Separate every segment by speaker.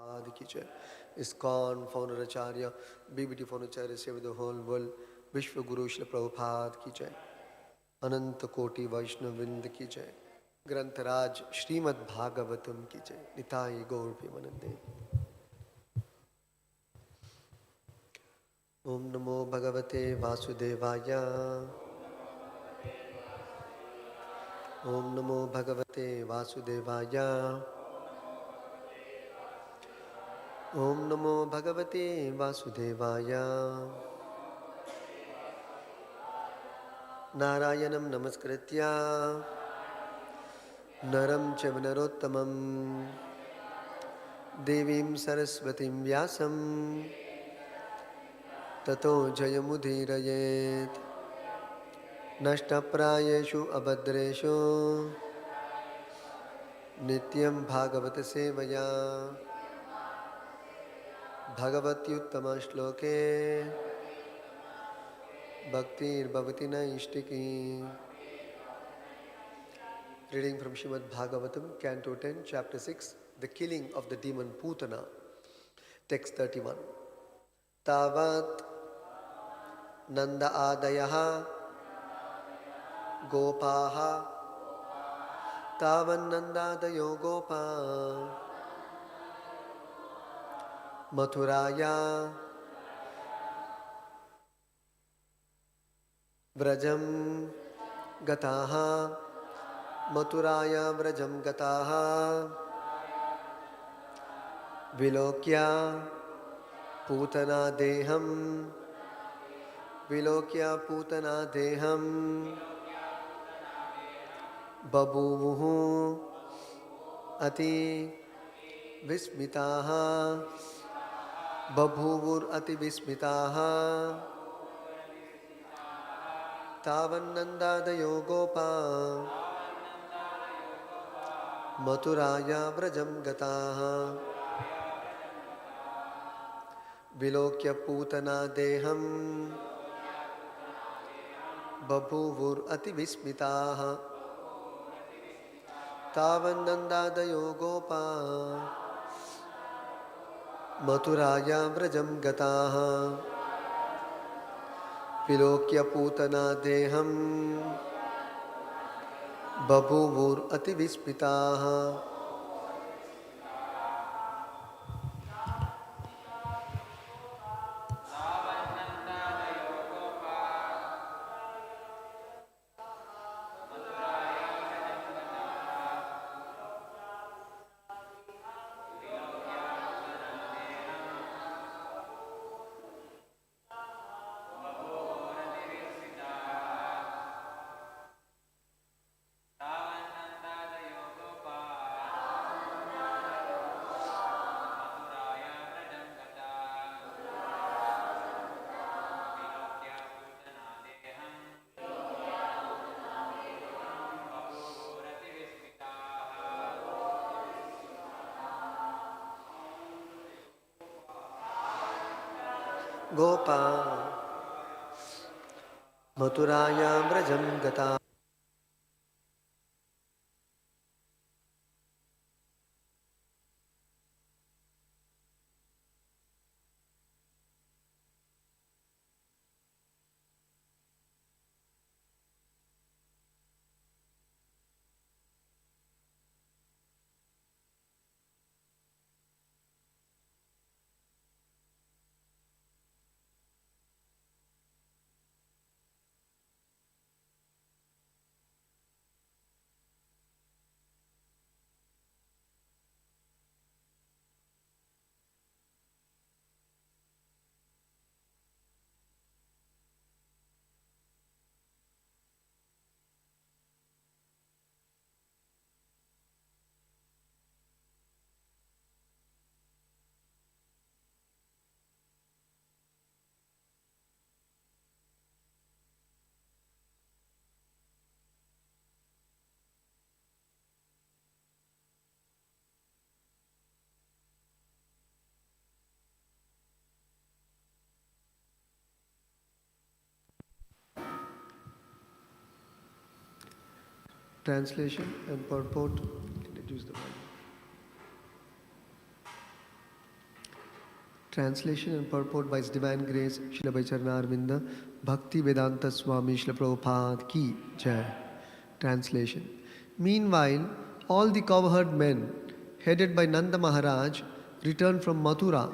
Speaker 1: Prabhupada ki jai. ISKCON founder Acharya, BBT founder Acharya save the whole world. Vishwa Guru Shri Prabhupada ki jai. Ananta Koti Vaishnavind ki jai. Grantaraj Srimad Bhagavatam ki jai. Nitai Gaur Premanande. Om Namo Bhagavate Vasudevaya. Om Namo Bhagavate Vasudevaya. Om Namo Bhagavate Vasudevaya. Narayanam Namaskritya Naram Chavanarottamam Devim Saraswatim Vyasam Tato Jayamudirayet Nashtaprayeshu Abhadreshu Nityam Bhagavata Sevaya Bhagavatyuttama Shloke Bhaktir Bhavati Naishtiki. Reading from Srimad Bhagavatam, Canto 10, Chapter 6, The Killing of the Demon Putana. Text 31. Tavat Nanda Adayaha Gopaha Tavan Nanda Adayo Gopa Mathuraya Vrajam Gataha Mathuraya Vrajam Gataha Vilokya Putana Deham Vilokya Putana Deham Babuvuhu Ati Vismitaha Babhuvur Ati Vismitaha Tavannandadayo Gopa Mathuraya Vrajam Gataha Vilokya Putana Deham Babhuvur Ati Vismitaha Tavannandadayo Gopa Mathuraya Vrajam Gataha Vilokya Putana Deham Babhuvur Ati Vismitaha. Gopa Mathuraya Vrajam Gata. Translation and purport. Reduce the volume. Translation and purport by His Divine Grace, Srila Bhai Arvinda, Bhakti Vedanta Swami Srila Prabhupada Ki Jai. Translation. Meanwhile, all the cowherd men, headed by Nanda Maharaj, returned from Mathura,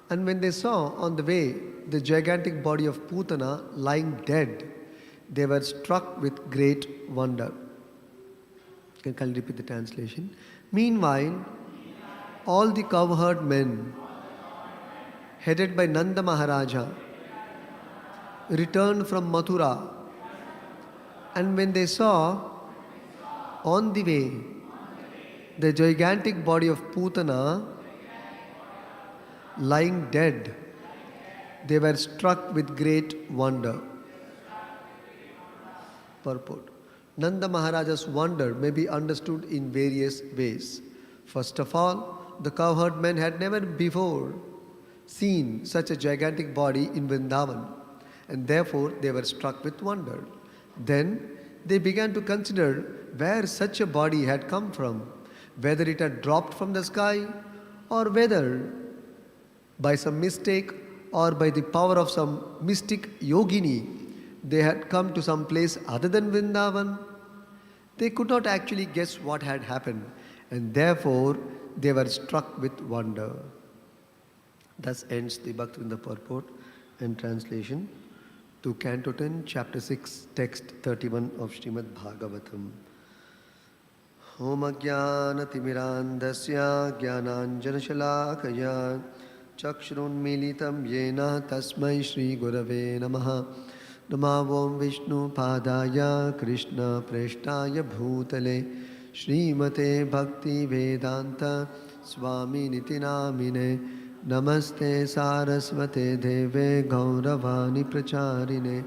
Speaker 1: and when they saw on the way the gigantic body of Putana lying dead, they were struck with great wonder. I'll repeat the translation. Meanwhile, all the cowherd men, headed by Nanda Maharaja, returned from Mathura, and when they saw on the way the gigantic body of Putana lying dead, they were struck with great wonder. Purport. Nanda Maharaja's wonder may be understood in various ways. First of all, the cowherd men had never before seen such a gigantic body in Vrindavan, and therefore they were struck with wonder. Then they began to consider where such a body had come from, whether it had dropped from the sky, or whether by some mistake or by the power of some mystic yogini they had come to some place other than Vrindavan. They could not actually guess what had happened, and therefore they were struck with wonder. Thus ends the Bhaktivinoda purport and translation to Canto 10, Chapter 6, Text 31 of Srimad Bhagavatam. Om Ajnanatirmirandasya Jnananjanashalakaya Chakshurunmilitam Yena Tasmai Shri Gurave Namaha. Namo Vishnu Padaya Krishna Preshtaya Bhutale Srimate Bhakti Vedanta Swami Niti Namine Namaste Saraswate Deve Gauravani Pracharine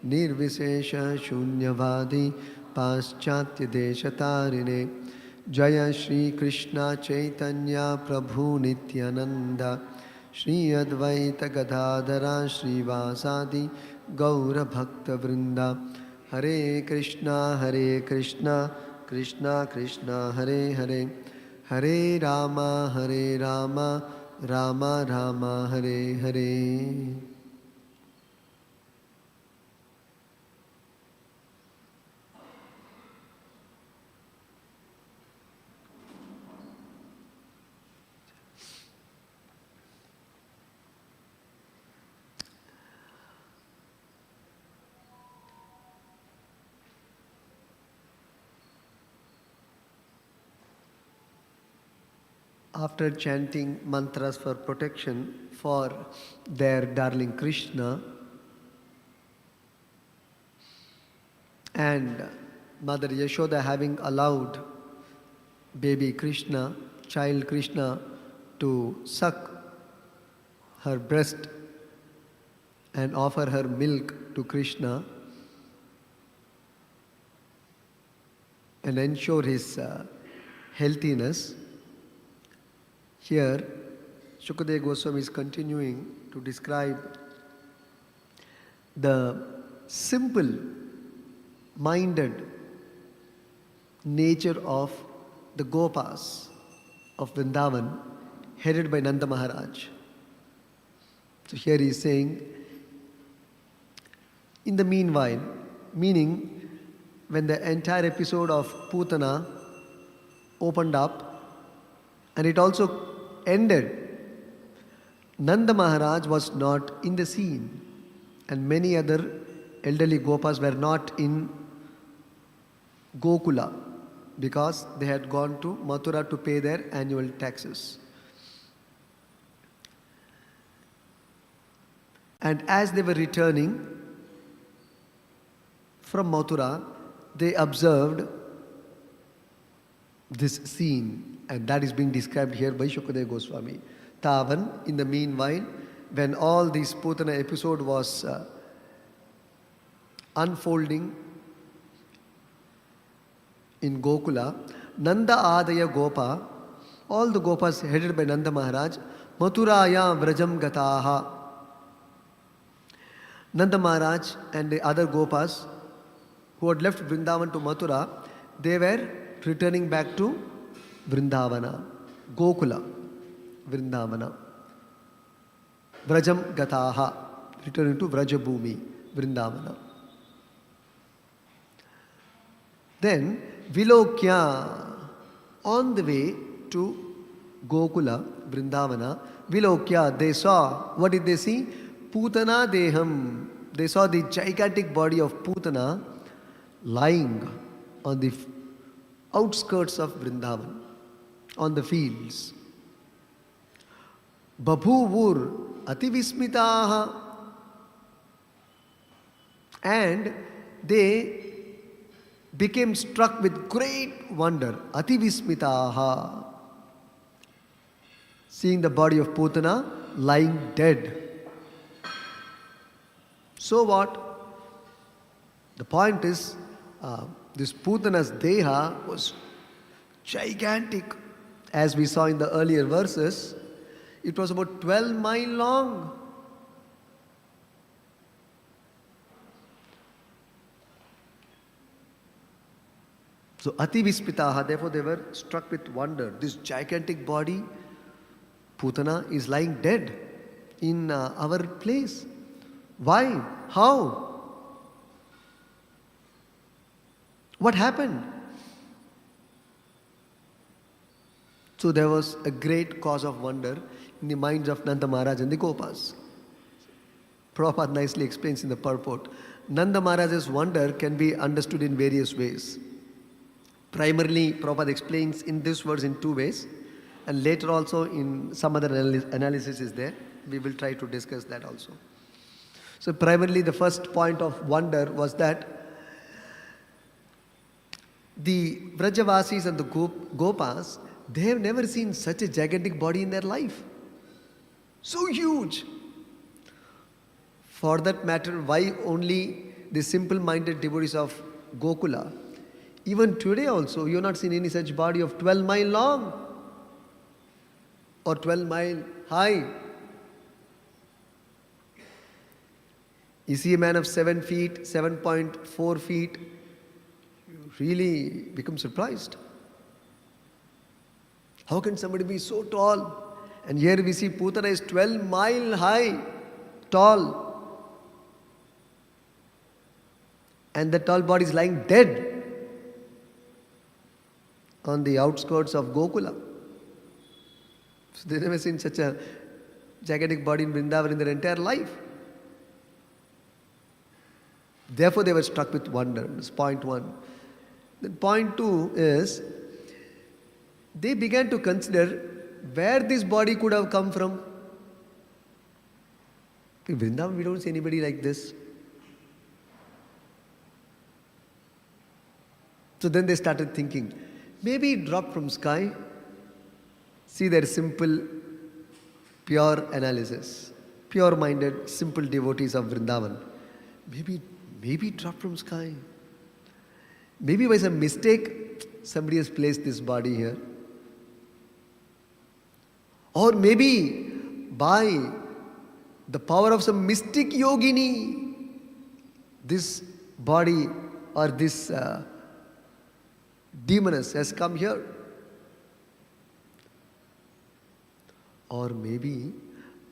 Speaker 1: Nirvisesha Shunyavadi Paschatya Deshatarine Jaya Shri Krishna Chaitanya Prabhu Nityananda Shri Advaita Gadadhara Shri Vasadi Gaura Bhakta Vrinda Hare Krishna Krishna Krishna Hare Hare Hare Rama Rama Rama Hare Hare. After chanting mantras for protection for their darling Krishna, and Mother Yashoda having allowed baby Krishna, child Krishna, to suck her breast and offer her milk to Krishna and ensure his healthiness, here Shukadeva Goswami is continuing to describe the simple-minded nature of the Gopas of Vrindavan headed by Nanda Maharaj. So here he is saying, in the meanwhile, meaning when the entire episode of Putana opened up and it also ended, Nanda Maharaj was not in the scene, and many other elderly Gopas were not in Gokula because they had gone to Mathura to pay their annual taxes. And as they were returning from Mathura, they observed this scene, and that is being described here by Shukadeva Goswami. Tavan, in the meanwhile, when all this Putana episode was unfolding in Gokula, Nanda Adaya Gopa, all the Gopas headed by Nanda Maharaj, Mathuraya Vrajam Gataha. Nanda Maharaj and the other Gopas who had left Vrindavan to Mathura, they were returning back to Vrindavana, Gokula, Vrindavana. Vrajam Gataha, returning to Vrajabhumi, Vrindavana. Then Vilokya, on the way to Gokula, Vrindavana, Vilokya, they saw, what did they see? Putana Deham. They saw the gigantic body of Putana lying on the outskirts of Vrindavan, on the fields. Babhuvur ativismitaha, and they became struck with great wonder. Ativismitaha, seeing the body of Putana lying dead. So what? The point is, this Putana's Deha was gigantic. As we saw in the earlier verses, it was about 12 miles long. So Ati Vispitaha, therefore they were struck with wonder. This gigantic body, Putana, is lying dead in our place. Why? How? What happened? So there was a great cause of wonder in the minds of Nanda Maharaj and the Gopas. Prabhupada nicely explains in the purport. Nanda Maharaj's wonder can be understood in various ways. Primarily, Prabhupada explains in this verse in two ways, and later also in some other analysis is there. We will try to discuss that also. So primarily the first point of wonder was that the Vrajavasis and the Gopas, they have never seen such a gigantic body in their life. So huge. For that matter, why only the simple-minded devotees of Gokula? Even today also, you have not seen any such body of 12 miles long or 12 miles high. You see a man of 7 feet, 7.4 feet, you really become surprised. How can somebody be so tall? And here we see Putana is 12 miles high, tall. And the tall body is lying dead on the outskirts of Gokula. So they never seen such a gigantic body in Vrindavan in their entire life. Therefore they were struck with wonder. That's point one. Then point two is, they began to consider where this body could have come from. In Vrindavan we don't see anybody like this. So then they started thinking, maybe it dropped from sky. See their simple, pure analysis. Pure-minded, simple devotees of Vrindavan. Maybe it dropped from sky. Maybe by some mistake, somebody has placed this body here. Or maybe by the power of some mystic yogini, this body or this demoness has come here. Or maybe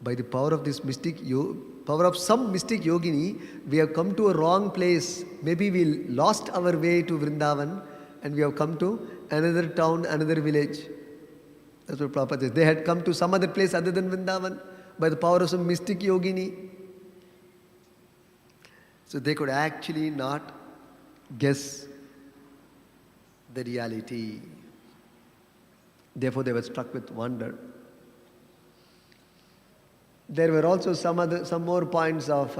Speaker 1: by the power of this power of some mystic yogini, we have come to a wrong place. Maybe we lost our way to Vrindavan and we have come to another town, another village. That's what Prabhupada says. They had come to some other place other than Vrindavan by the power of some mystic yogini. So they could actually not guess the reality. Therefore they were struck with wonder. There were also some more points of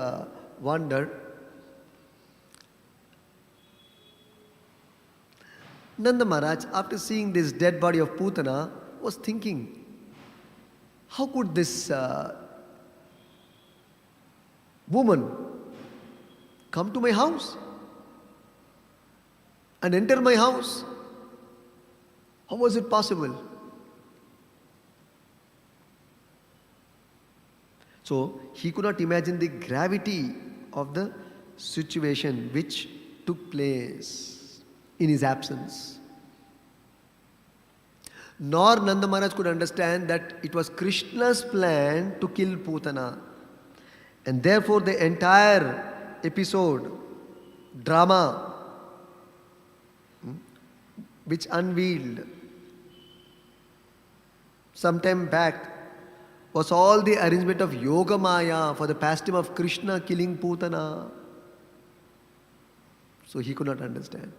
Speaker 1: wonder. Nanda Maharaj, after seeing this dead body of Putana, was thinking, how could this woman come to my house and enter my house? How was it possible? So he could not imagine the gravity of the situation which took place in his absence. Nor Nanda Maharaj could understand that it was Krishna's plan to kill Putana. And therefore the entire episode, drama, which unveiled some time back, was all the arrangement of Yoga Maya for the pastime of Krishna killing Putana. So he could not understand.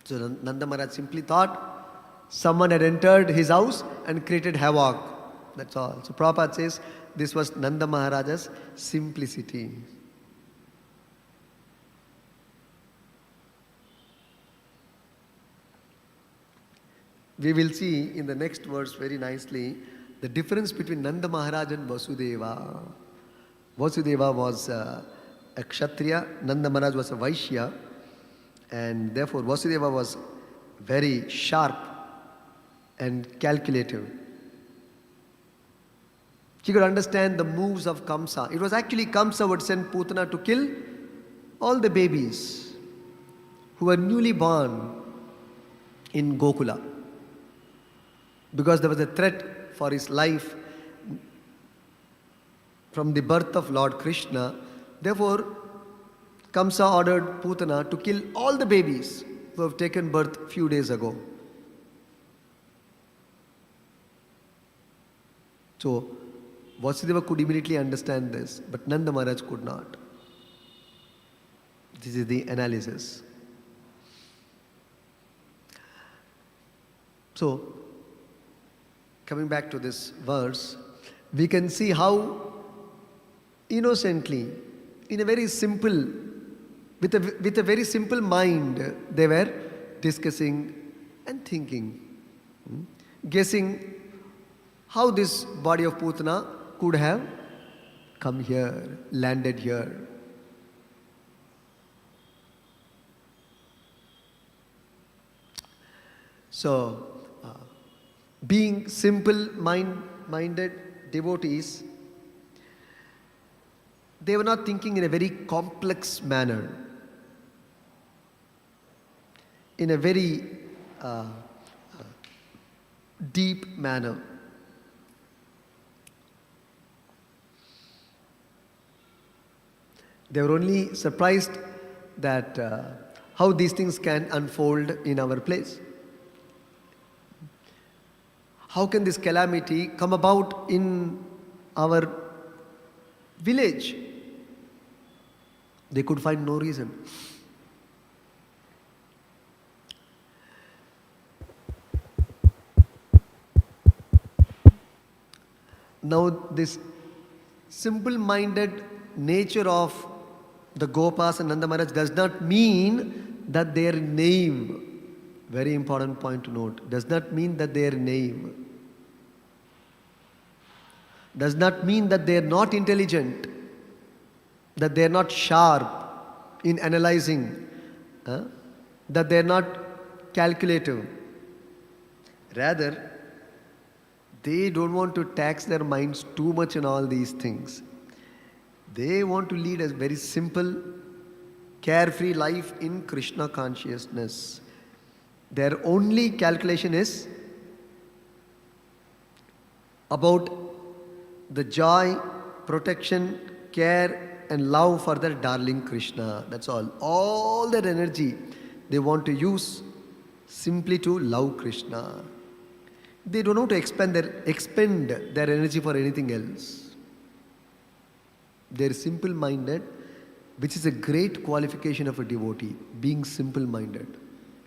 Speaker 1: So Nanda Maharaj simply thought someone had entered his house and created havoc. That's all. So Prabhupada says this was Nanda Maharaja's simplicity. We will see in the next verse very nicely the difference between Nanda Maharaj and Vasudeva. Vasudeva was a Kshatriya, Nanda Maharaj was a Vaishya, and therefore Vasudeva was very sharp and calculative. He could understand the moves of Kamsa. It was actually Kamsa would send Putana to kill all the babies who were newly born in Gokula, because there was a threat for his life from the birth of Lord Krishna. Therefore, Kamsa ordered Putana to kill all the babies who have taken birth few days ago. So, Vasudeva could immediately understand this, but Nanda Maharaj could not. This is the analysis. So, coming back to this verse, we can see how innocently, in a very simple, with a very simple mind, they were discussing and thinking, guessing how this body of Putana could have come here, landed here. So, being simple-minded devotees, they were not thinking in a very complex manner, in a very deep manner. They were only surprised that how these things can unfold in our place. How can this calamity come about in our village? They could find no reason. Now, this simple-minded nature of the Gopas and Nanda Maharaj does not mean that they are naive. Very important point to note. Does not mean that they are naive. Does not mean that they are not intelligent, that they are not sharp in analyzing, that they are not calculative. Rather, they don't want to tax their minds too much in all these things. They want to lead a very simple, carefree life in Krishna consciousness. Their only calculation is about the joy, protection, care and love for their darling Krishna. That's all. All their energy they want to use simply to love Krishna. They don't want to expend their energy for anything else. They're simple-minded, which is a great qualification of a devotee, being simple-minded.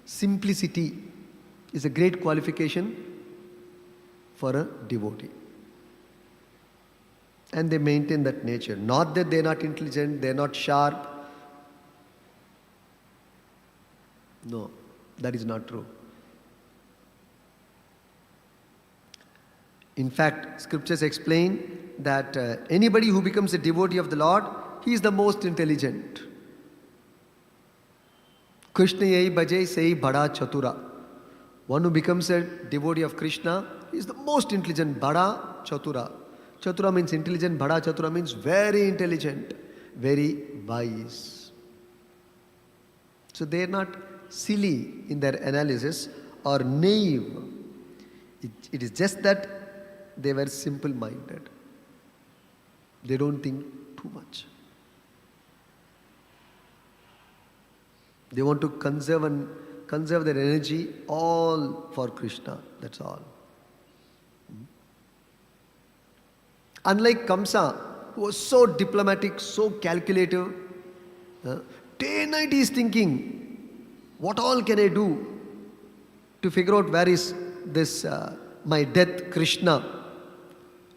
Speaker 1: Simplicity is a great qualification for a devotee. And they maintain that nature. Not that they're not intelligent, they're not sharp. No, that is not true. In fact, scriptures explain that anybody who becomes a devotee of the Lord, he is the most intelligent. Krishna yai bhajai sei bada chatura. One who becomes a devotee of Krishna is the most intelligent. Bada chatura. Chatura means intelligent, Bada Chatura means very intelligent, very wise. So they are not silly in their analysis or naive. It is just that they were simple-minded. They don't think too much. They want to conserve their energy all for Krishna. That's all. Unlike Kamsa, who was so diplomatic, so calculative, day and night he is thinking, what all can I do to figure out where is this my death Krishna,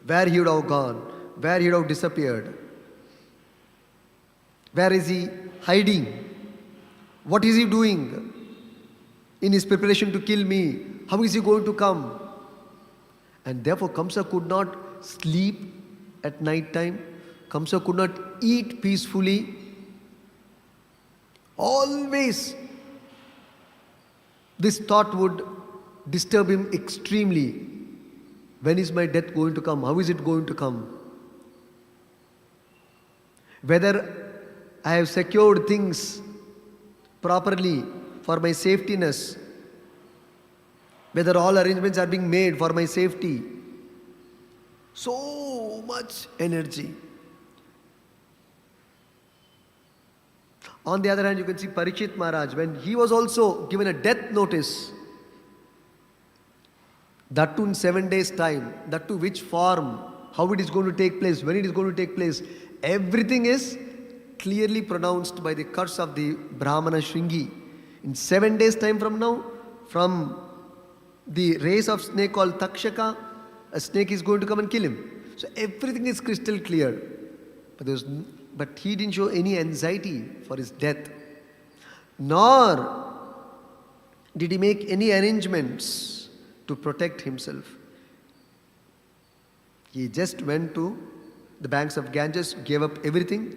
Speaker 1: where he would have gone, where he would have disappeared, where is he hiding, what is he doing in his preparation to kill me, how is he going to come? And therefore Kamsa could not sleep at night time. Kamsa could not eat peacefully. Always this thought would disturb him extremely. When is my death going to come? How is it going to come? Whether I have secured things properly for my safetyness, whether all arrangements are being made for my safety. So much energy. On the other hand, you can see Parikshit Maharaj, when he was also given a death notice, that too in 7 days' time, that too which form, how it is going to take place, when it is going to take place, everything is clearly pronounced by the curse of the Brahmana Shringi. In 7 days' time from now, from the race of snake called Takshaka, a snake is going to come and kill him. So everything is crystal clear. But he didn't show any anxiety for his death. Nor did he make any arrangements to protect himself. He just went to the banks of Ganges, gave up everything,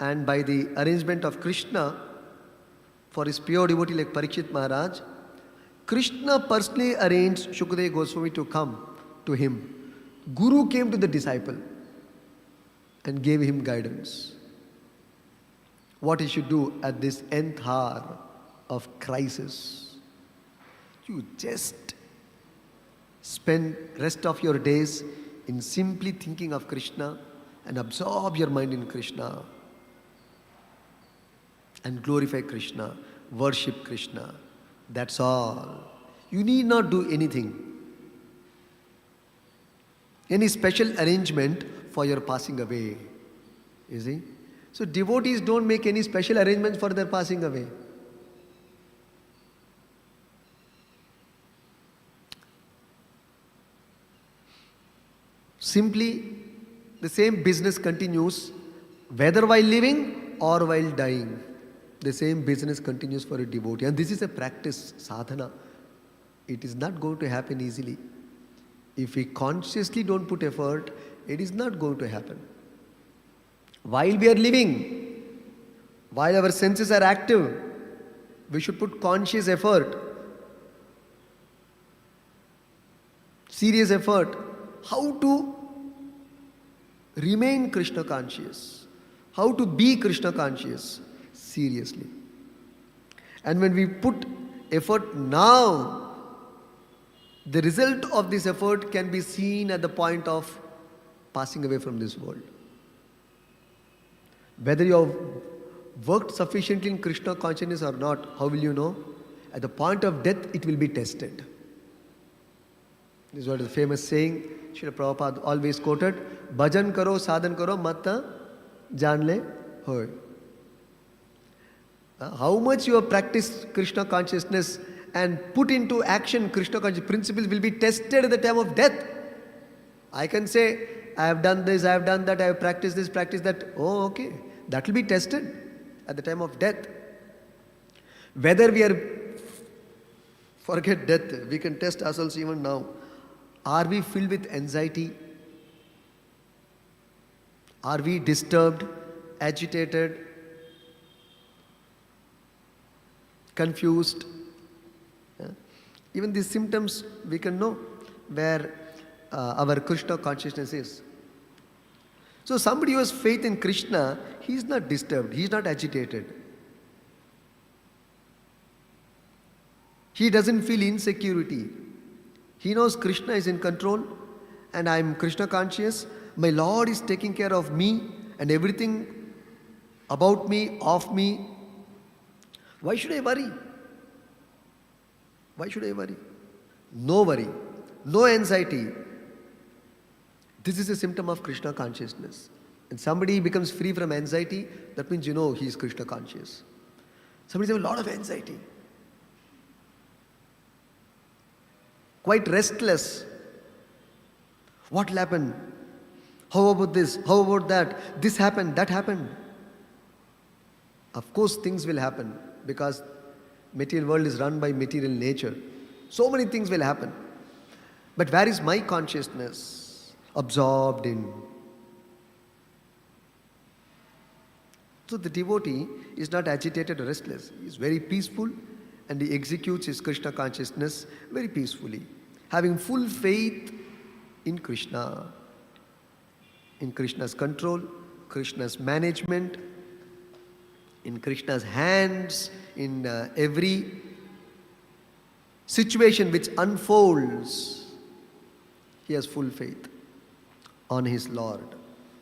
Speaker 1: and by the arrangement of Krishna, for his pure devotee like Parikshit Maharaj, Krishna personally arranged Shukadeva Goswami to come to him. Guru came to the disciple and gave him guidance. What he should do at this nth hour of crisis. You just spend rest of your days in simply thinking of Krishna and absorb your mind in Krishna and glorify Krishna, worship Krishna. That's all. You need not do anything. Any special arrangement for your passing away. You see? So devotees don't make any special arrangements for their passing away. Simply, the same business continues whether while living or while dying. The same business continues for a devotee. And this is a practice, sadhana. It is not going to happen easily. If we consciously don't put effort, it is not going to happen. While we are living, while our senses are active, we should put conscious effort, serious effort, how to remain Krishna conscious, how to be Krishna conscious, seriously. And when we put effort now, the result of this effort can be seen at the point of passing away from this world. Whether you have worked sufficiently in Krishna consciousness or not, how will you know? At the point of death, it will be tested. This is what is the famous saying, Srila Prabhupada always quoted, Bhajan karo, sadhan karo, matta jaan le hoy. How much you have practiced Krishna consciousness and put into action Krishna conscious principles will be tested at the time of death. I can say, I have done this, I have done that, I have practiced this, practiced that. Oh, okay. That will be tested at the time of death. Whether we are, forget death, we can test ourselves even now. Are we filled with anxiety? Are we disturbed, agitated, confused? Even these symptoms we can know where our Krishna consciousness is. So somebody who has faith in Krishna, he is not disturbed, he is not agitated. He doesn't feel insecurity. He knows Krishna is in control and I am Krishna conscious. My Lord is taking care of me and everything about me, of me. Why should I worry? Why should I worry? No worry, no anxiety. This is a symptom of Krishna consciousness. And somebody becomes free from anxiety, that means you know he is Krishna conscious. Somebody has a lot of anxiety, quite restless. What will happen? How about this? How about that? This happened, that happened. Of course things will happen because material world is run by material nature. So many things will happen. But where is my consciousness? Absorbed in. So the devotee is not agitated or restless. He is very peaceful and he executes his Krishna consciousness very peacefully, having full faith in Krishna, in Krishna's control, Krishna's management, in Krishna's hands, in every situation which unfolds. He has full faith on his Lord.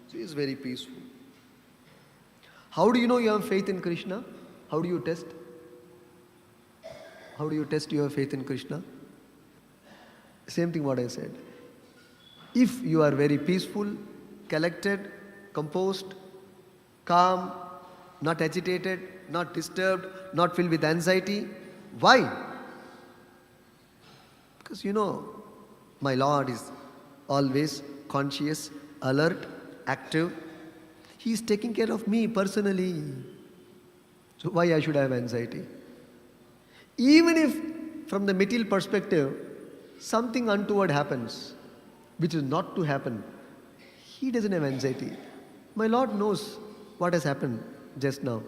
Speaker 1: So he is very peaceful. How do you know you have faith in Krishna? How do you test? How do you test your faith in Krishna? Same thing what I said. If you are very peaceful, collected, composed, calm, not agitated, not disturbed, not filled with anxiety, why? Because you know, my Lord is always conscious, alert, active. He is taking care of me personally. So why I should have anxiety? Even if from the material perspective, something untoward happens, which is not to happen, he doesn't have anxiety. My Lord knows what has happened just now,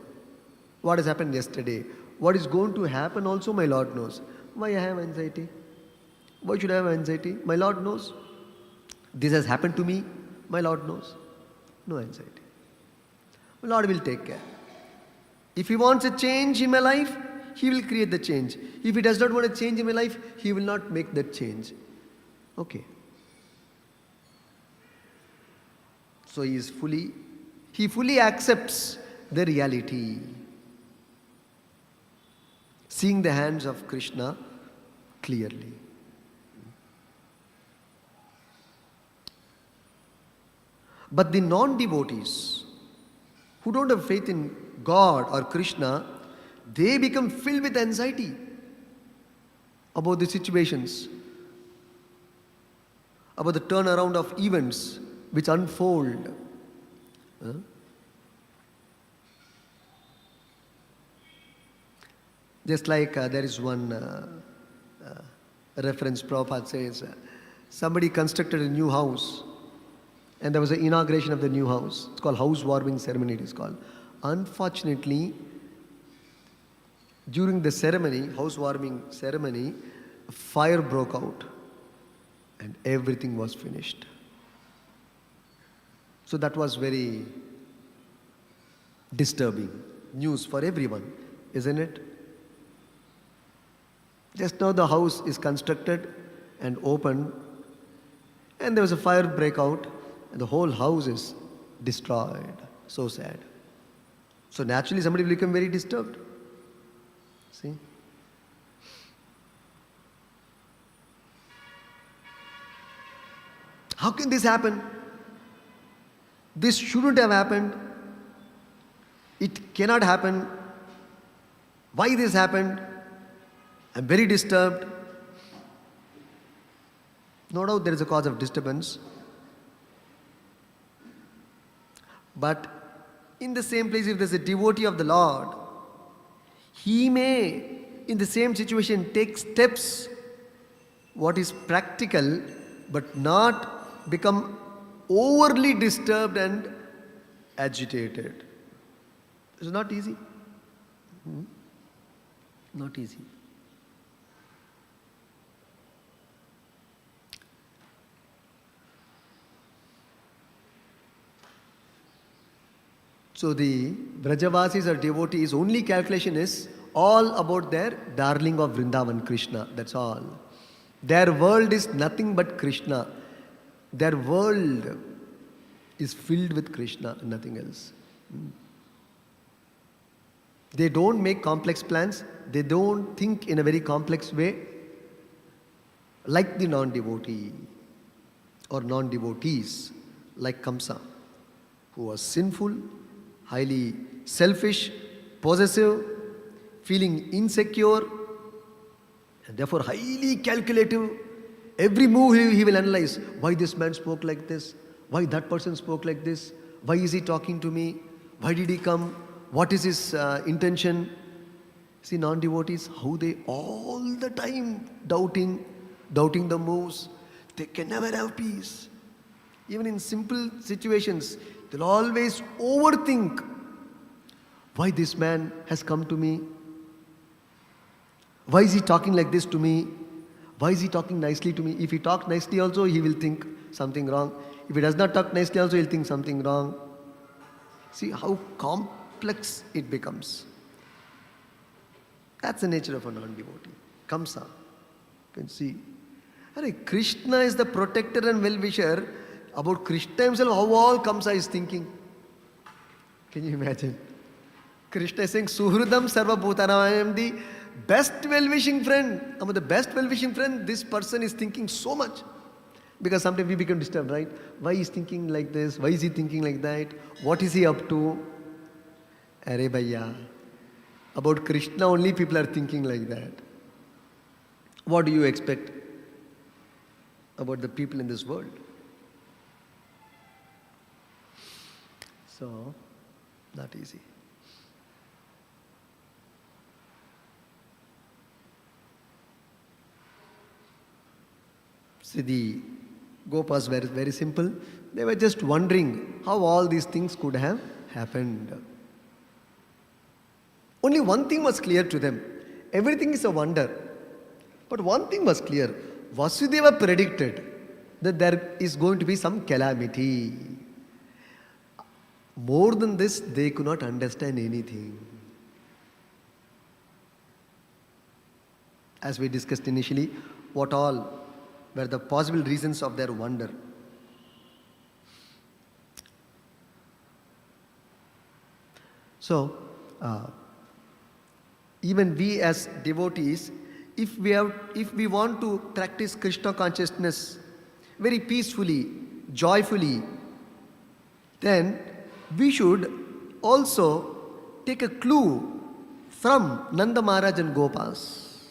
Speaker 1: what has happened yesterday, what is going to happen also my Lord knows. Why I have anxiety? Why should I have anxiety? My Lord knows. This has happened to me, my Lord knows. No anxiety. My Lord will take care. If He wants a change in my life, He will create the change. If He does not want a change in my life, He will not make that change. Okay. So He fully accepts the reality. Seeing the hands of Krishna clearly. But the non-devotees who don't have faith in God or Krishna, they become filled with anxiety about the situations, about the turnaround of events which unfold. Just like there is one reference Prabhupada says, somebody constructed a new house and there was an inauguration of the new house. It's called housewarming ceremony, it is called. Unfortunately, during the ceremony, housewarming ceremony, a fire broke out and everything was finished. So that was very disturbing news for everyone, isn't it? Just now the house is constructed and opened and there was a fire breakout and the whole house is destroyed. So sad. So naturally somebody will become very disturbed. See? How can this happen? This shouldn't have happened. It cannot happen. Why this happened? I'm very disturbed. No doubt there is a cause of disturbance. But in the same place, if there's a devotee of the Lord, he may, in the same situation, take steps, what is practical, but not become overly disturbed and agitated. It's not easy. Not easy. So the Vrajavasis or devotees' only calculation is all about their darling of Vrindavan, Krishna. That's all. Their world is nothing but Krishna. Their world is filled with Krishna, nothing else. They don't make complex plans. They don't think in a very complex way, like the non-devotee or non-devotees, like Kamsa, who was sinful, highly selfish, possessive, feeling insecure, and therefore highly calculative. Every move he will analyze. Why this man spoke like this? Why that person spoke like this? Why is he talking to me? Why did he come? What is his intention? See, non-devotees, how they all the time doubting the moves. They can never have peace. Even in simple situations, they'll always overthink. Why this man has come to me? Why is he talking like this to me? Why is he talking nicely to me? If he talks nicely also, he will think something wrong. If he does not talk nicely also, he'll think something wrong. See how complex it becomes. That's the nature of a non-devotee. Kamsa. You can see. Krishna is the protector and well-wisher. About Krishna himself, how all Kamsa is thinking. Can you imagine? Krishna is saying, Suhridam Sarva Bhutanam, I am the best well-wishing friend. Among the best well-wishing friend, this person is thinking so much. Because sometimes we become disturbed, right? Why is he thinking like this? Why is he thinking like that? What is he up to? Are bhaiya. About Krishna only people are thinking like that. What do you expect about the people in this world? So, not easy. See, the Gopas were very simple. They were just wondering how all these things could have happened. Only one thing was clear to them. Everything is a wonder. But one thing was clear. Vasudeva predicted that there is going to be some calamity. More than this, they could not understand anything. As we discussed initially, what all were the possible reasons of their wonder. So, even we as devotees, if we want to practice Krishna consciousness very peacefully, joyfully, then we should also take a clue from Nanda Maharaj and Gopas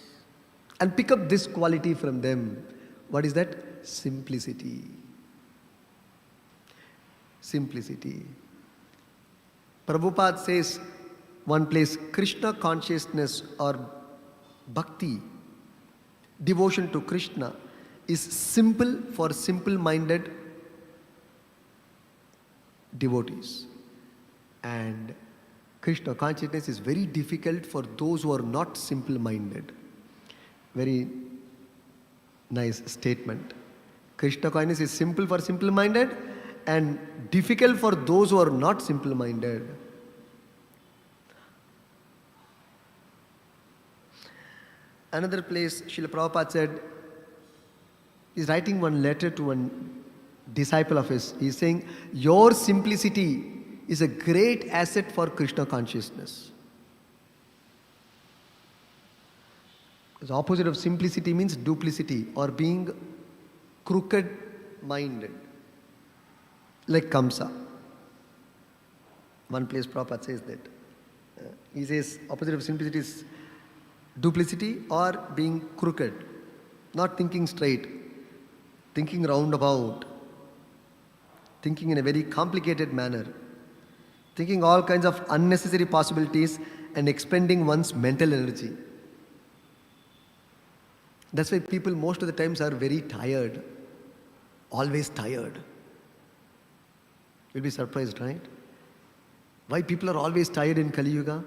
Speaker 1: and pick up this quality from them. What is that? Simplicity. Simplicity. Prabhupada says one place, Krishna consciousness or bhakti, devotion to Krishna, is simple for simple-minded devotees. And Krishna consciousness is very difficult for those who are not simple-minded. Very nice statement. Krishna consciousness is simple for simple-minded and difficult for those who are not simple-minded. Another place, Srila Prabhupada said, he's writing one letter to one disciple of his. He's saying, your simplicity is a great asset for Krishna consciousness. The opposite of simplicity means duplicity or being crooked-minded, like Kamsa. One place Prabhupada says that. He says opposite of simplicity is duplicity or being crooked, not thinking straight, thinking roundabout, thinking in a very complicated manner, thinking all kinds of unnecessary possibilities and expending one's mental energy. That's why people most of the times are very tired, always tired. You'll be surprised, right? Why people are always tired in Kali Yuga?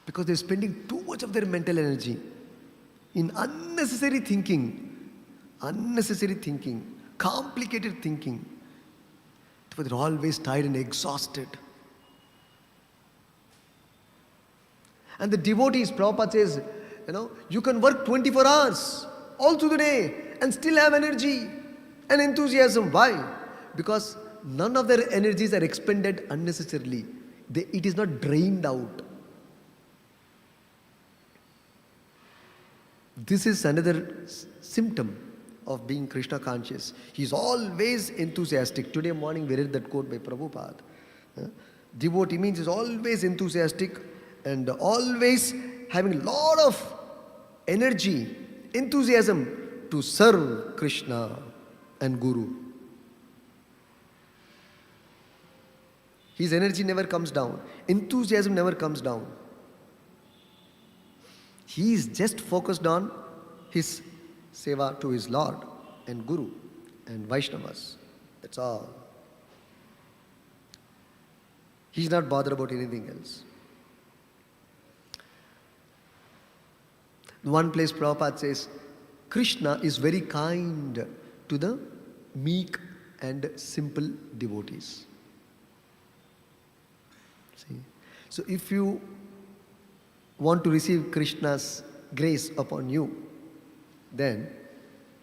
Speaker 1: Because they're spending too much of their mental energy in unnecessary thinking, complicated thinking. So they're always tired and exhausted. And the devotees, Prabhupada says, you can work 24 hours all through the day and still have energy and enthusiasm. Why? Because none of their energies are expended unnecessarily. It is not drained out. This is another symptom of being Krishna conscious. He is always enthusiastic. Today morning we read that quote by Prabhupada. Devotee means is always enthusiastic and always having a lot of energy, enthusiasm to serve Krishna and Guru. His energy never comes down. Enthusiasm never comes down. He is just focused on his seva to his Lord and Guru and Vaishnavas. That's all. He's not bothered about anything else. One place Prabhupada says, Krishna is very kind to the meek and simple devotees. See? So if you want to receive Krishna's grace upon you, then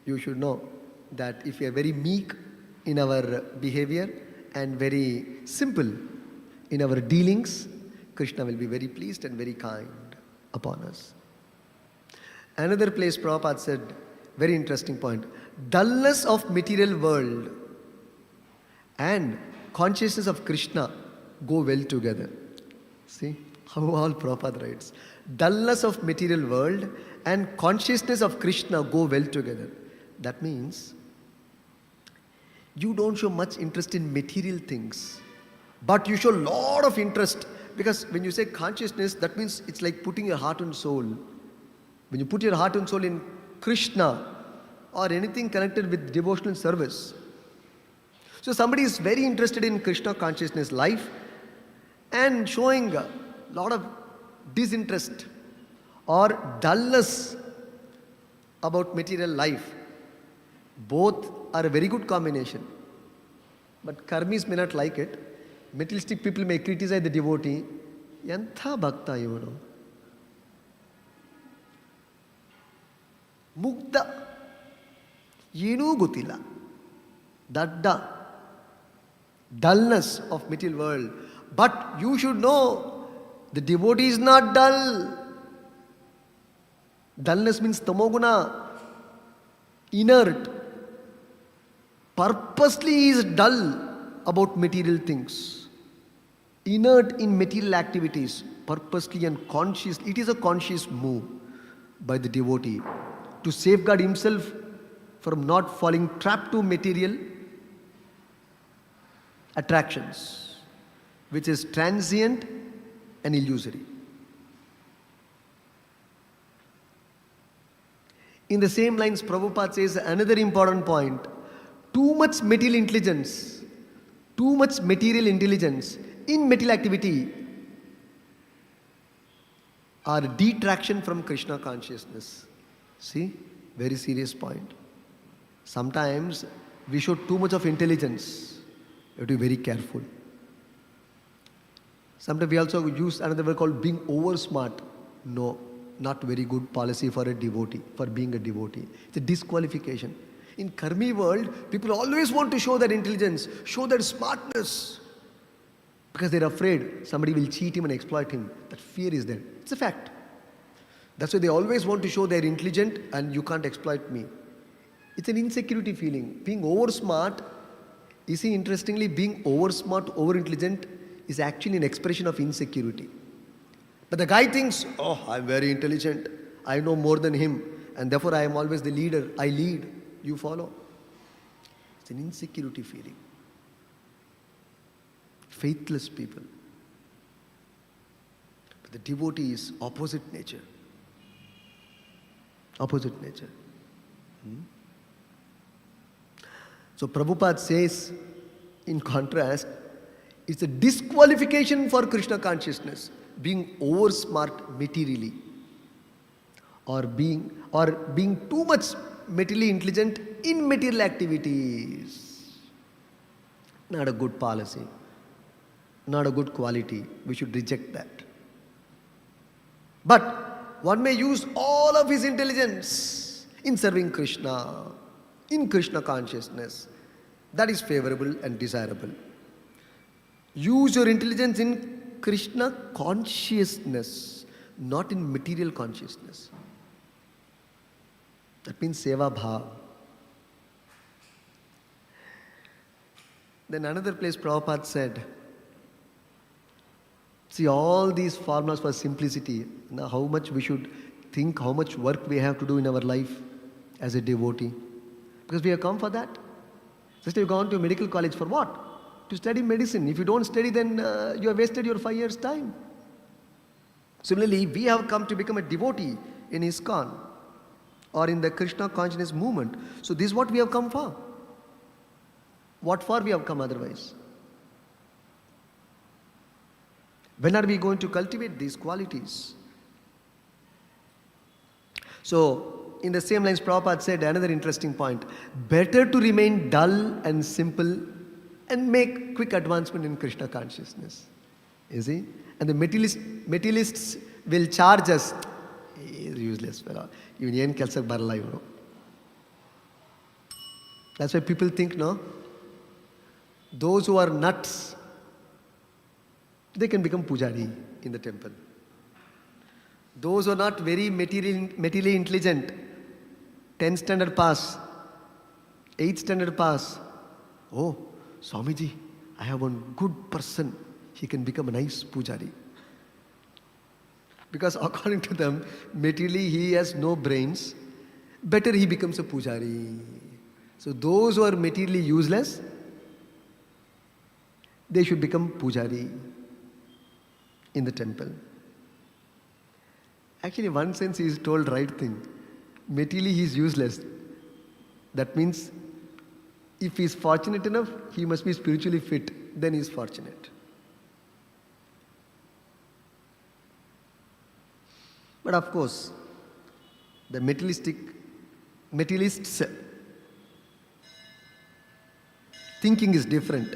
Speaker 1: you should know that if we are very meek in our behavior and very simple in our dealings, Krishna will be very pleased and very kind upon us. Another place Prabhupada said, very interesting point, dullness of material world and consciousness of Krishna go well together. See how all Prabhupada writes. Dullness of material world and consciousness of Krishna go well together. That means you don't show much interest in material things, but you show a lot of interest, because when you say consciousness, that means it's like putting your heart and soul. When you put your heart and soul in Krishna or anything connected with devotional service. So somebody is very interested in Krishna consciousness life and showing a lot of disinterest or dullness about material life. Both are a very good combination. But karmis may not like it. Materialistic people may criticize the devotee. Yantha bhakta ivanu. Mugda. Yenu gutila. Dadda. Dullness of material world. But you should know, the devotee is not dull. Dullness means tamoguna, inert. Purposely he is dull about material things. Inert in material activities, purposely and consciously. It is a conscious move by the devotee to safeguard himself from not falling trapped to material attractions, which is transient and illusory. In the same lines, Prabhupada says another important point. Too much material intelligence in material activity are detraction from Krishna consciousness. See, very serious point. Sometimes we show too much of intelligence. You have to be very careful. Sometimes we also use another word called being over smart. No, not very good policy for a devotee, for being a devotee. It's a disqualification. In karmi world, people always want to show their intelligence, show their smartness, because they're afraid somebody will cheat him and exploit him. That fear is there. It's a fact. That's why they always want to show they're intelligent and you can't exploit me. It's an insecurity feeling. Being over smart, you see, interestingly, being over smart, over intelligent is actually an expression of insecurity. But the guy thinks, oh, I'm very intelligent. I know more than him. And therefore I am always the leader. I lead. You follow. It's an insecurity feeling. Faithless people. But the devotee is opposite nature. Opposite nature. So Prabhupada says, in contrast, it's a disqualification for Krishna consciousness, being over smart materially, or being too much materially intelligent in material activities. Not a good policy, not a good quality. We should reject that. But one may use all of his intelligence in serving Krishna, in Krishna consciousness. That is favorable and desirable. Use your intelligence in Krishna consciousness, not in material consciousness. That means seva bhav. Then another place Prabhupada said, see all these formulas for simplicity, now how much we should think, how much work we have to do in our life as a devotee. Because we have come for that. Just you have gone to medical college for what? To study medicine. If you don't study, then you have wasted your 5 years' time. Similarly, we have come to become a devotee in ISKCON or in the Krishna consciousness movement. So this is what we have come for. What for we have come otherwise? When are we going to cultivate these qualities? So, in the same lines, Prabhupada said another interesting point. Better to remain dull and simple and make quick advancement in Krishna consciousness. You see? And the materialists will charge us. He is useless fellow. Even yen kelsak barala ivanu. That's why people think, no? Those who are nuts, they can become pujari in the temple. Those who are not very materially intelligent, 10th standard pass, 8th standard pass. Oh, Swamiji, I have one good person. He can become a nice pujari. Because according to them, materially he has no brains. Better he becomes a pujari. So those who are materially useless, they should become pujari in the temple. Actually, one sense he is told right thing. Materially he is useless. That means if he is fortunate enough, he must be spiritually fit. Then he is fortunate. But of course, the materialists' thinking is different.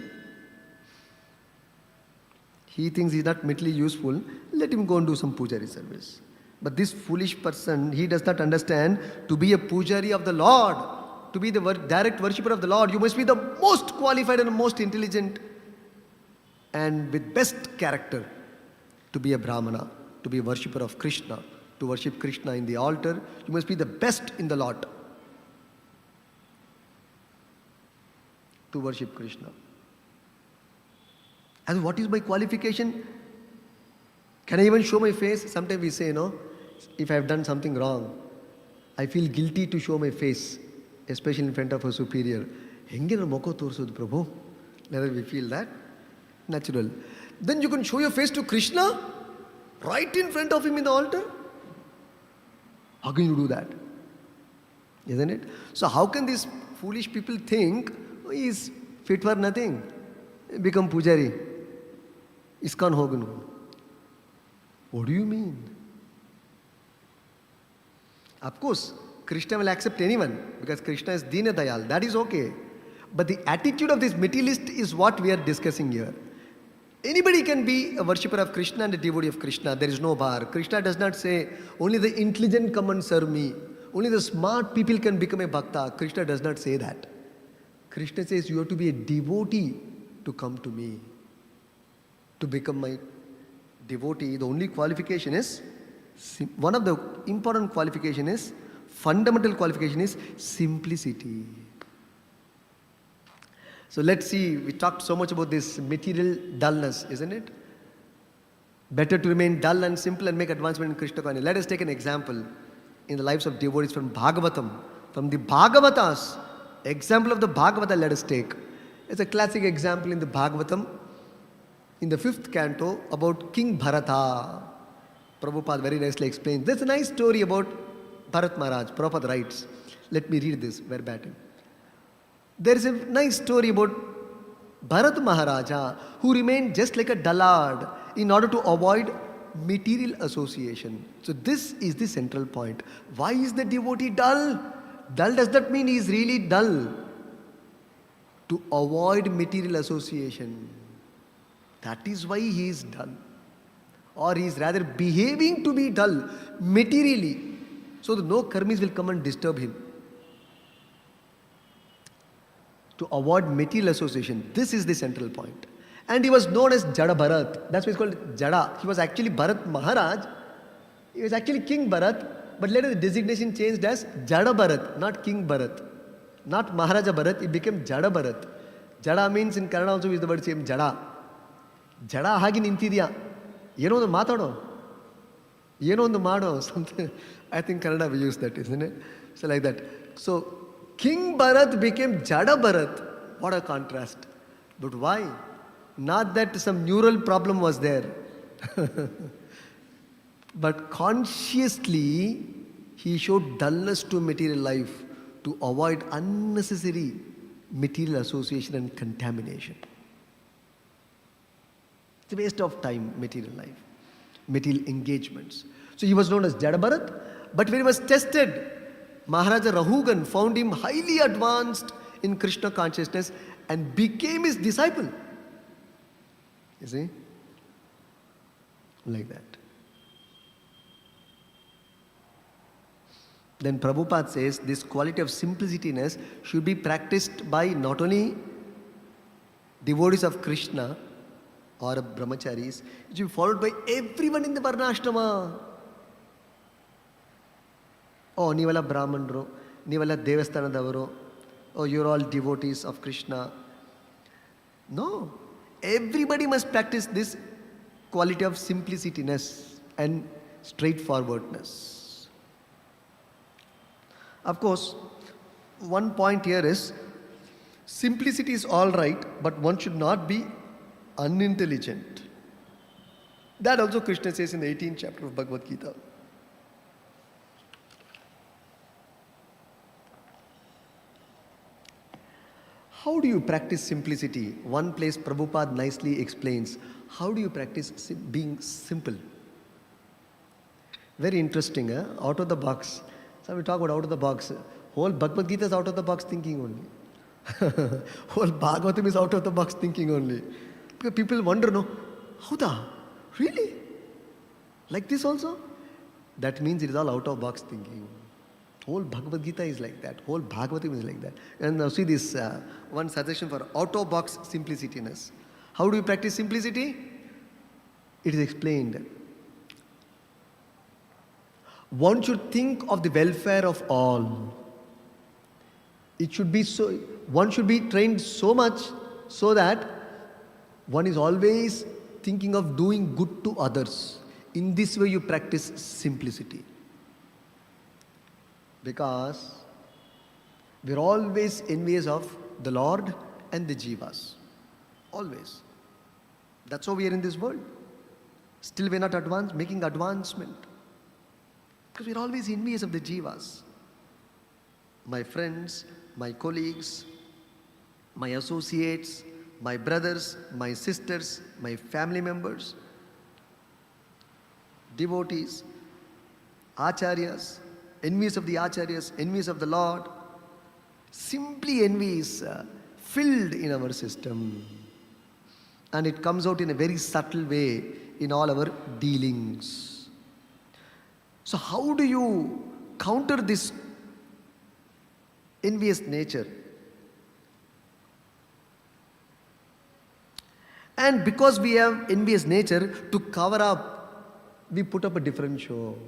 Speaker 1: He thinks he's not materially useful, let him go and do some pujari service. But this foolish person, he does not understand, to be a pujari of the Lord, to be the direct worshipper of the Lord, you must be the most qualified and most intelligent and with best character to be a Brahmana, to be a worshipper of Krishna, to worship Krishna in the altar. You must be the best in the lot to worship Krishna. And what is my qualification? Can I even show my face? Sometimes we say, no, if I have done something wrong, I feel guilty to show my face, especially in front of a superior. Hengina moko torsodu Prabhu. Whether we feel that? Natural. Then you can show your face to Krishna right in front of him in the altar. How can you do that? Isn't it? So how can these foolish people think, oh, he is fit for nothing? Become pujari. ISKCON Hoganu. What do you mean? Of course, Krishna will accept anyone because Krishna is Dina Dayal. That is okay. But the attitude of this materialist is what we are discussing here. Anybody can be a worshipper of Krishna and a devotee of Krishna. There is no bar. Krishna does not say, only the intelligent come and serve me. Only the smart people can become a bhakta. Krishna does not say that. Krishna says you have to be a devotee to come to me. To become my devotee, the only qualification is, one of the important qualification is, fundamental qualification is simplicity. So let's see, we talked so much about this material dullness, isn't it? Better to remain dull and simple and make advancement in Krishna consciousness. Let us take an example in the lives of devotees from Bhagavatam, from the Bhagavatas. Example of the Bhagavata let us take. It's a classic example in the Bhagavatam, in the 5th canto, about King Bharata. Prabhupada very nicely explains. There's a nice story about Bharat Maharaj. Prabhupada writes. Let me read this verbatim. There is a nice story about Bharat Maharaja, who remained just like a dullard in order to avoid material association. So this is the central point. Why is the devotee dull? Dull does not mean he is really dull. To avoid material association. That is why he is dull. or he is rather behaving to be dull materially, so that no karmis will come and disturb him. To avoid material association, this is the central point. And he was known as Jada Bharat. That's why it's called Jada. He was actually Bharat Maharaj. He was actually King Bharat, but later the designation changed as Jada Bharat, not King Bharat. Not Maharaja Bharat, it became Jada Bharat. Jada means in Kannada also is the word same, Jada. Jada hagi nintidiya. Yeno ondu matado. Yeno ondu mado. Something. I think Kannada we use that, isn't it? So like that. So King Bharat became Jada Bharat. What a contrast. But why? Not that some neural problem was there. But consciously, he showed dullness to material life to avoid unnecessary material association and contamination. It's a waste of time, material life, material engagements. So he was known as Jada Bharat, but when he was tested, Maharaja Rahugan found him highly advanced in Krishna consciousness and became his disciple. You see? Like that. Then Prabhupada says this quality of simplicityness should be practiced by not only devotees of Krishna or brahmacharis, it should be followed by everyone in the Varnashrama. Oh, ನೀವೆಲ್ಲ ಬ್ರಾಹ್ಮಣರು, ನೀವೆಲ್ಲ ದೇವಸ್ಥಾನದವರು, oh, you're all devotees of Krishna. No. Everybody must practice this quality of simplicityness and straightforwardness. Of course, one point here is, simplicity is all right, but one should not be unintelligent. That also Krishna says in the 18th chapter of Bhagavad Gita. How do you practice simplicity? One place Prabhupada nicely explains. How do you practice being simple? Very interesting, huh? Out of the box. So we talk about out of the box. Whole Bhagavad Gita is out of the box thinking only. Whole Bhagavatam is out of the box thinking only. Because people wonder, no, Howda? Really? Like this also? That means it is all out of box thinking. Whole Bhagavad Gita is like that. Whole Bhagavatam is like that. And now see this one suggestion for out-of-box simplicityness. How do you practice simplicity? It is explained. One should think of the welfare of all. It should be so. One should be trained so much so that one is always thinking of doing good to others. In this way, you practice simplicity. Because we're always envious of the Lord and the Jivas. Always. That's how we are in this world. Still we're not making advancement. Because we're always envious of the Jivas. My friends, my colleagues, my associates, my brothers, my sisters, my family members, devotees, acharyas, envious of the acharyas, envious of the Lord. Simply envy is filled in our system. And it comes out in a very subtle way in all our dealings. So how do you counter this envious nature? And because we have envious nature, to cover up, we put up a different show.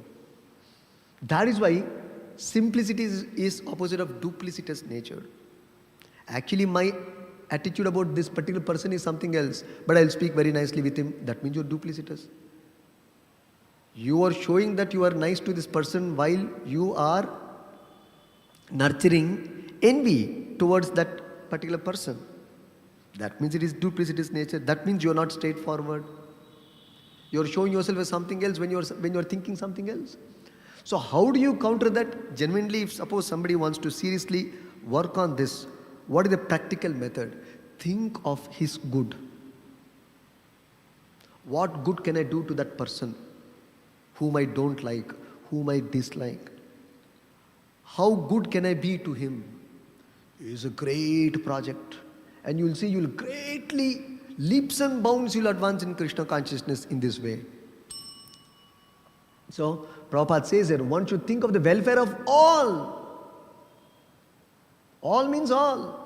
Speaker 1: That is why simplicity is opposite of duplicitous nature. Actually, my attitude about this particular person is something else, but I'll speak very nicely with him. That means you're duplicitous. You are showing that you are nice to this person while you are nurturing envy towards that particular person. That means it is duplicitous nature. That means you are not straightforward. You are showing yourself as something else when you are thinking something else. So how do you counter that? Genuinely, if suppose somebody wants to seriously work on this, what is the practical method? Think of his good. What good can I do to that person whom I don't like, whom I dislike? How good can I be to him? It is a great project. And you will see, you will greatly, leaps and bounds, you will advance in Krishna consciousness in this way. So Prabhupada says that one should think of the welfare of all. All means all.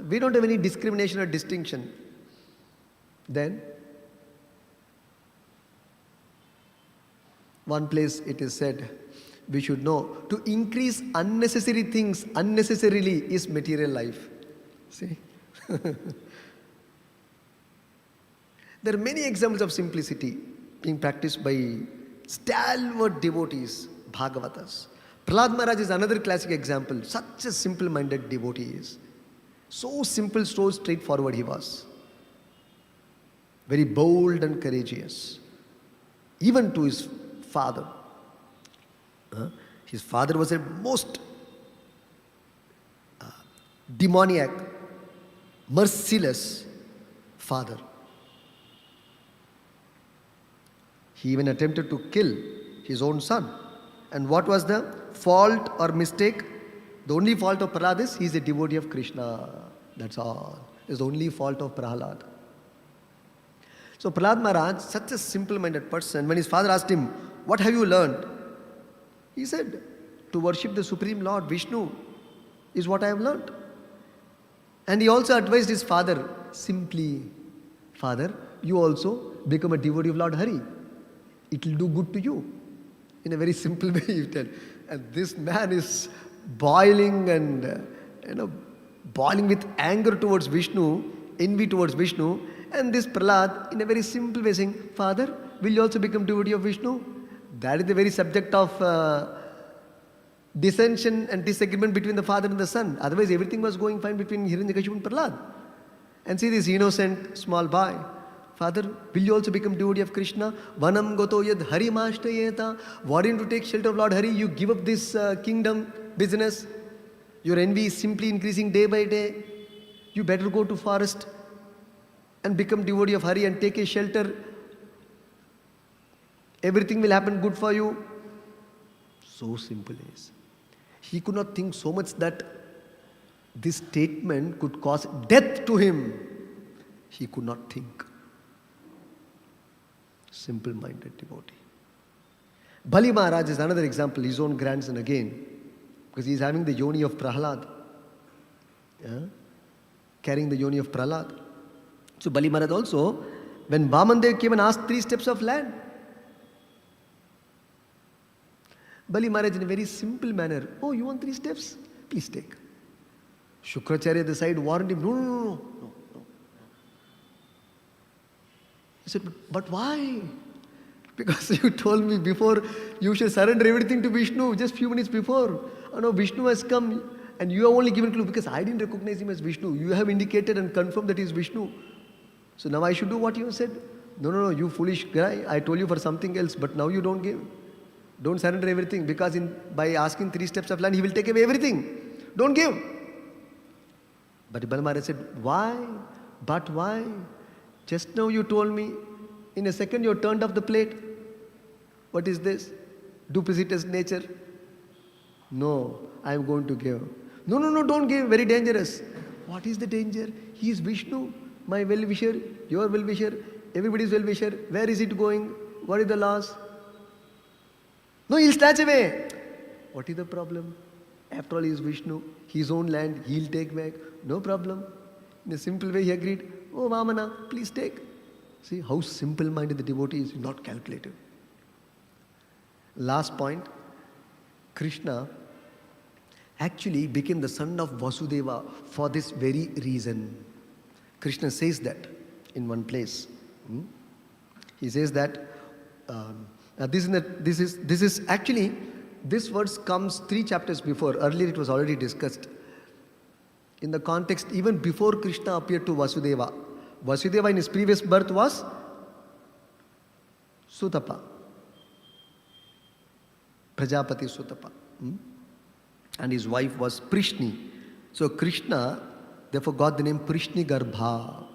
Speaker 1: We don't have any discrimination or distinction. Then, one place it is said, we should know to increase unnecessary things unnecessarily is material life. See? There are many examples of simplicity being practiced by stalwart devotees, Bhagavatas. Prahlad Maharaj is another classic example. Such a simple-minded devotee is. So simple, so straightforward he was. Very bold and courageous. Even to his father. His father was a most demoniac, merciless father. He even attempted to kill his own son. And what was the fault or mistake? The only fault of Prahlad is he is a devotee of Krishna. That's all. It's the only fault of Prahlad. So Prahlad Maharaj, such a simple-minded person, when his father asked him, what have you learned? He said, to worship the Supreme Lord, Vishnu, is what I have learned. And he also advised his father, simply, Father, you also become a devotee of Lord Hari. It will do good to you. In a very simple way, you tell. And this man is boiling and, boiling with anger towards Vishnu, envy towards Vishnu. And this Prahlad, in a very simple way, saying, Father, will you also become devotee of Vishnu? That is the very subject of dissension and disagreement between the father and the son. Otherwise, everything was going fine between Hiranyakashipu and Prahlad. And see this innocent small boy. Father, will you also become devotee of Krishna? Vanam goto yad hari mashtayeta. Wanting to take shelter of Lord Hari, you give up this kingdom business. Your envy is simply increasing day by day. You better go to forest and become devotee of Hari and take a shelter. Everything will happen good for you. So simple is. He could not think so much that this statement could cause death to him. He could not think. Simple-minded devotee. Bali Maharaj is another example, his own grandson again, because he is having the yoni of Prahlad. Carrying the yoni of Prahlad. So Bali Maharaj also, when Vamandev came and asked 3 steps of land, Bali Maharaj in a very simple manner, oh, you want 3 steps? Please take. Shukracharya at the side warned him, no. He said, but why? Because you told me before you should surrender everything to Vishnu just few minutes before. Oh no, Vishnu has come and you have only given clue because I didn't recognize him as Vishnu. You have indicated and confirmed that he is Vishnu. So now I should do what you said. No, you foolish guy. I told you for something else, but now you don't give. Don't surrender everything because by asking 3 steps of land, he will take away everything. Don't give. But Bali Maharaj said, why? But why? Just now you told me, in a second you turned off the plate. What is this? Duplicitous nature. No, I am going to give. No, don't give. Very dangerous. What is the danger? He is Vishnu, my well-wisher, your well-wisher, everybody's well-wisher. Where is it going? What is the loss? No, he'll snatch away. What is the problem? After all, he is Vishnu. His own land, he'll take back. No problem. In a simple way, he agreed. Oh, Vamana, please take. See how simple-minded the devotee is, not calculative. Last point, Krishna actually became the son of Vasudeva for this very reason. Krishna says that in one place. He says that this is actually, this verse comes 3 chapters before. Earlier it was already discussed. In the context, even before Krishna appeared to Vasudeva. Vasudeva in his previous birth was Sutapa. Prajapati Sutapa. And his wife was Prishni. So Krishna therefore got the name Prishni Garbha.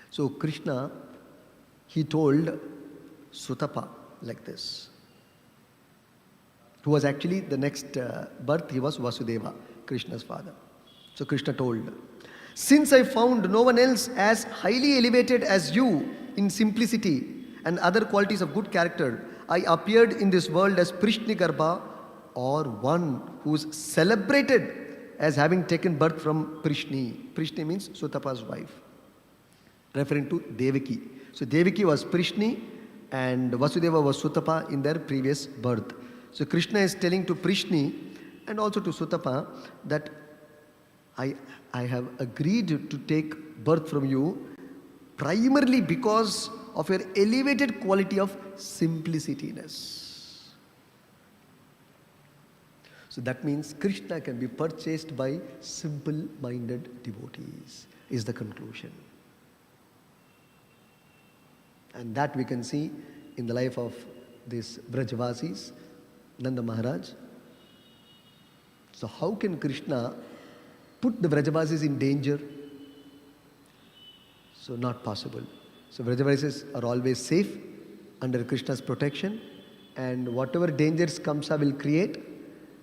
Speaker 1: So Krishna, he told Sutapa like this. Who was actually the next birth, he was Vasudeva, Krishna's father. So Krishna told, since I found no one else as highly elevated as you in simplicity and other qualities of good character, I appeared in this world as Prishni Garbha, or one who's celebrated as having taken birth from Prishni. Prishni means Sutapa's wife, referring to Devaki. So Devaki was Prishni and Vasudeva was Sutapa in their previous birth. So Krishna is telling to Prishni and also to Sutapa that I have agreed to take birth from you primarily because of your elevated quality of simplicityness. So that means Krishna can be purchased by simple-minded devotees, is the conclusion. And that we can see in the life of these Brajavasis, Nanda Maharaj. So how can Krishna put the Brajavasis in danger? So not possible. So Brajavasis are always safe under Krishna's protection, and whatever dangers Kamsa will create,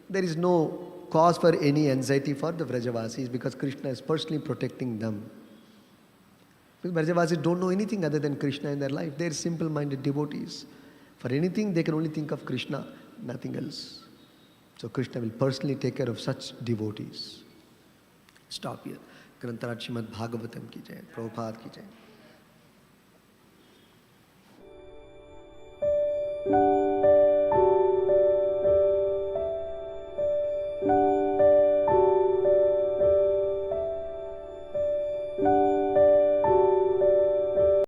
Speaker 1: there is no cause for any anxiety for the Brajavasis because Krishna is personally protecting them. Because Brajavasis don't know anything other than Krishna in their life. They are simple-minded devotees. For anything, they can only think of Krishna, nothing else. So Krishna will personally take care of such devotees. Stop here. Grantaraj Srimad Bhagavatam ki jai, Prabhupada ki jai.